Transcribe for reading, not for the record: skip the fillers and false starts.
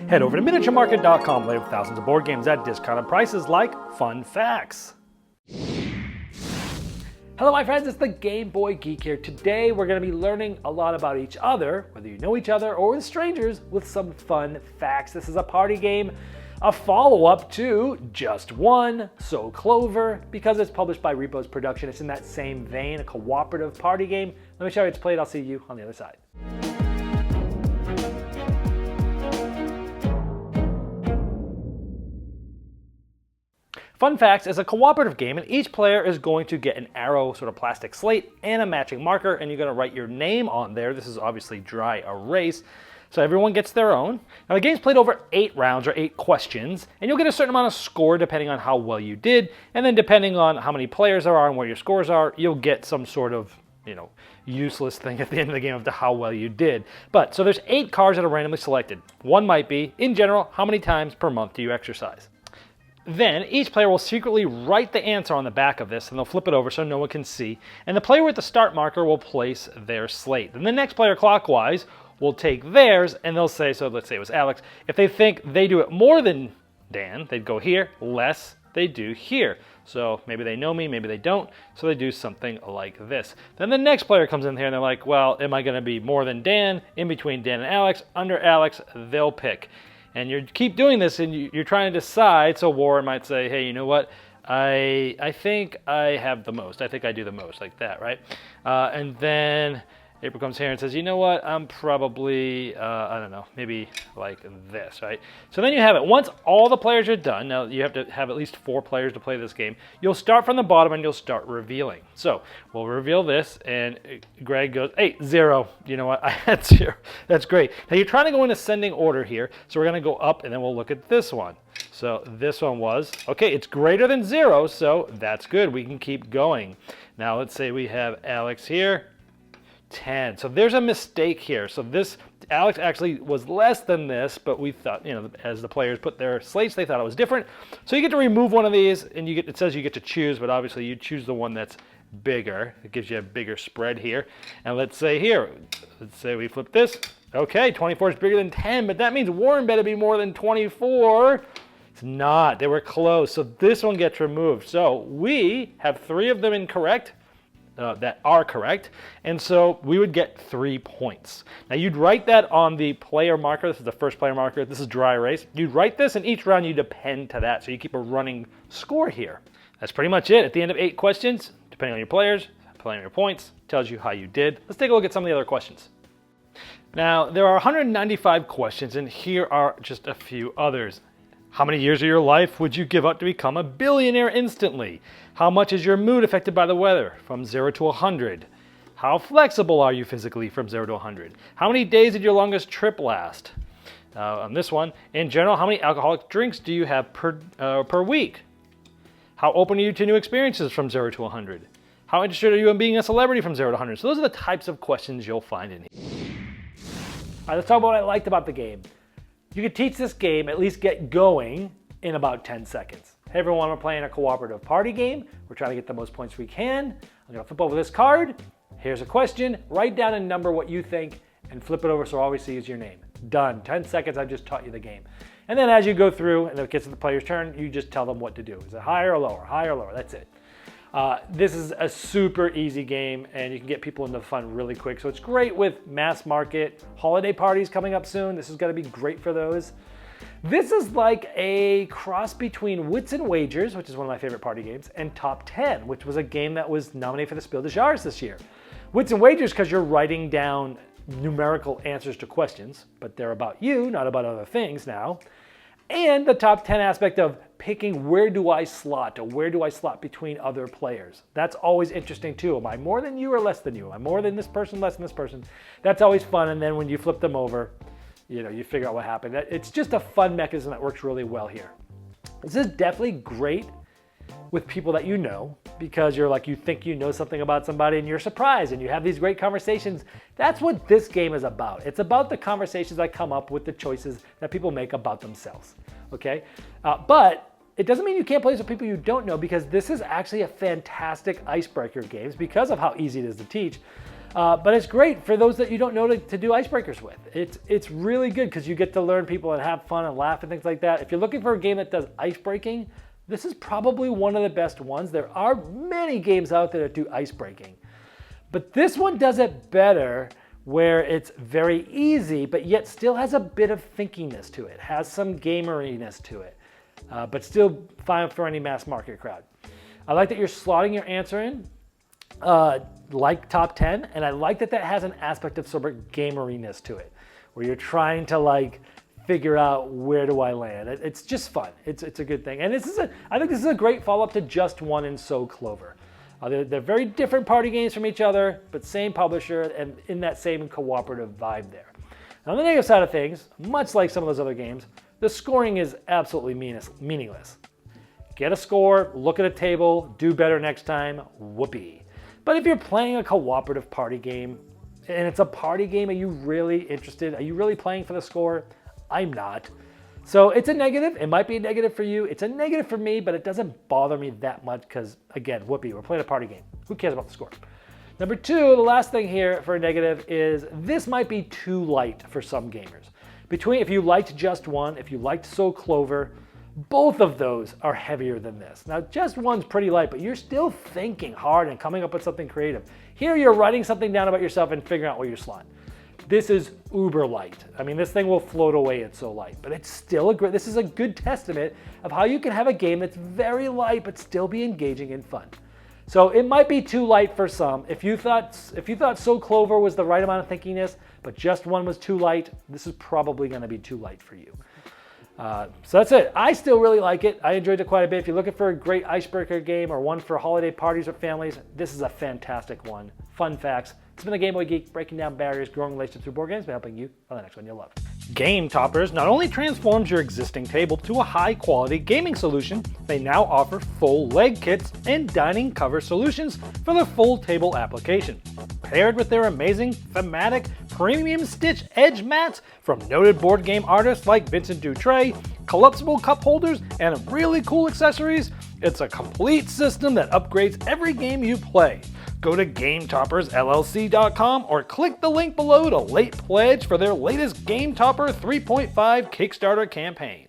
Head over to miniaturemarket.com, play with thousands of board games at discounted prices like fun facts. Hello my friends, it's the Game Boy Geek here. Today we're going to be learning a lot about each other, whether you know each other or with strangers, with some fun facts. This is a party game, a follow-up to Just One, So Clover, because it's published by Repo's Production. It's in that same vein, a cooperative party game. Let me show you how it's played. I'll see you on the other side. Fun Facts is a cooperative game, and each player is going to get an arrow, sort of plastic slate, and a matching marker, and you're going to write your name on there. This is obviously dry erase, so everyone gets their own. Now the game's played over 8 rounds or 8 questions, and you'll get a certain amount of score depending on how well you did, and then depending on how many players there are and where your scores are, you'll get some sort of, useless thing at the end of the game of how well you did. But, so there's 8 cards that are randomly selected. One might be, in general, how many times per month do you exercise? Then, each player will secretly write the answer on the back of this, and they'll flip it over so no one can see. And the player with the start marker will place their slate. Then the next player clockwise will take theirs, and they'll say, so let's say it was Alex, if they think they do it more than Dan, they'd go here, less they do here. So maybe they know me, maybe they don't, so they do something like this. Then the next player comes in here, and they're like, well, am I going to be more than Dan, in between Dan and Alex, under Alex, they'll pick. And you keep doing this, and you're trying to decide. So Warren might say, hey, you know what? I think I have the most. I think I do the most, like that, right? And then April comes here and says, you know what? I'm probably, I don't know, maybe like this, right? So then you have it. Once all the players are done, now you have to have at least 4 players to play this game, you'll start from the bottom and you'll start revealing. So we'll reveal this, and Greg goes, hey, 0. You know what? I had 0. That's great. Now you're trying to go in ascending order here, so we're going to go up, and then we'll look at this one. So this one was, okay, it's greater than 0, so that's good. We can keep going. Now let's say we have Alex here. 10. So there's a mistake here. So this, Alex actually was less than this, but we thought, as the players put their slates, they thought it was different. So you get to remove one of these, and it says you get to choose, but obviously you choose the one that's bigger. It gives you a bigger spread here. And let's say we flip this. Okay, 24 is bigger than 10, but that means Warren better be more than 24. It's not. They were close. So this one gets removed. So we have 3 of them incorrect. That are correct, and so we would get 3 points. Now you'd write that on the player marker. This is the first player marker. This is dry erase. You'd write this, and each round you depend to that, so you keep a running score here. That's pretty much it. At the end of 8 questions, depending on your players, depending on your points, tells you how you did. Let's take a look at some of the other questions. Now there are 195 questions, and here are just a few others. How many years of your life would you give up to become a billionaire instantly? How much is your mood affected by the weather? From 0 to 100. How flexible are you physically from 0 to 100? How many days did your longest trip last? On this one, in general, how many alcoholic drinks do you have per week? How open are you to new experiences from 0 to 100? How interested are you in being a celebrity from 0 to 100? So those are the types of questions you'll find in here. All right, let's talk about what I liked about the game. You could teach this game, at least get going, in about 10 seconds. Hey everyone, we're playing a cooperative party game. We're trying to get the most points we can. I'm gonna flip over this card. Here's a question. Write down a number, what you think, and flip it over so all we see is your name. Done. 10 seconds, I've just taught you the game. And then as you go through and it gets to the player's turn, you just tell them what to do. Is it higher or lower? Higher or lower? That's it. This is a super easy game, and you can get people into fun really quick. So it's great with mass market holiday parties coming up soon. This is going to be great for those. This is like a cross between Wits and Wagers, which is one of my favorite party games, and Top 10, which was a game that was nominated for the Spiel des Jahres this year. Wits and Wagers because you're writing down numerical answers to questions, but they're about you, not about other things now. And the Top 10 aspect of picking where do I slot, or where do I slot between other players. That's always interesting too. Am I more than you or less than you? Am I more than this person, less than this person? That's always fun, and then when you flip them over, you figure out what happened. It's just a fun mechanism that works really well here. This is definitely great with people that you know, because you think you know something about somebody and you're surprised and you have these great conversations. That's what this game is about. It's about the conversations that come up with the choices that people make about themselves, okay? But it doesn't mean you can't play this with people you don't know, because this is actually a fantastic icebreaker game because of how easy it is to teach. But it's great for those that you don't know to do icebreakers with. It's really good because you get to learn people and have fun and laugh and things like that. If you're looking for a game that does icebreaking, this is probably one of the best ones. There are many games out there that do icebreaking, but this one does it better, where it's very easy, but yet still has a bit of thinkiness to it, has some gameriness to it, but still fine for any mass market crowd. I like that you're slotting your answer in, like top 10, and I like that has an aspect of sort of gameriness to it, where you're trying to like figure out where do I land. It's just fun. It's a good thing, and I think this is a great follow-up to Just One and So Clover. They're very different party games from each other, but same publisher and in that same cooperative vibe there. Now, on the negative side of things, much like some of those other games, the scoring is absolutely meaningless. Get a score, look at a table, do better next time, whoopee. But if you're playing a cooperative party game, and it's a party game, are you really interested? Are you really playing for the score? I'm not. So it's a negative. It might be a negative for you. It's a negative for me, but it doesn't bother me that much because, again, whoopee, we're playing a party game. Who cares about the score? Number two, the last thing here for a negative is this might be too light for some gamers. If you liked Just One, if you liked So Clover, both of those are heavier than this. Now, Just One's pretty light, but you're still thinking hard and coming up with something creative. Here, you're writing something down about yourself and figuring out where you're slotting. This is uber light. I mean, this thing will float away, it's so light, but it's still this is a good testament of how you can have a game that's very light, but still be engaging and fun. So it might be too light for some. If you thought So Clover was the right amount of thinkiness, but Just One was too light, this is probably gonna be too light for you. So that's it. I still really like it. I enjoyed it quite a bit. If you're looking for a great icebreaker game or one for holiday parties with families, this is a fantastic one. Fun facts. It's been a Game Boy Geek, breaking down barriers, growing relationships through board games, and helping you on the next one you'll love. Game Toppers not only transforms your existing table to a high-quality gaming solution, they now offer full leg kits and dining cover solutions for the full table application. Paired with their amazing, thematic, premium stitch edge mats from noted board game artists like Vincent Dutray, collapsible cup holders, and really cool accessories, it's a complete system that upgrades every game you play. Go to GameToppersLLC.com or click the link below to late pledge for their latest Game Topper 3.5 Kickstarter campaign.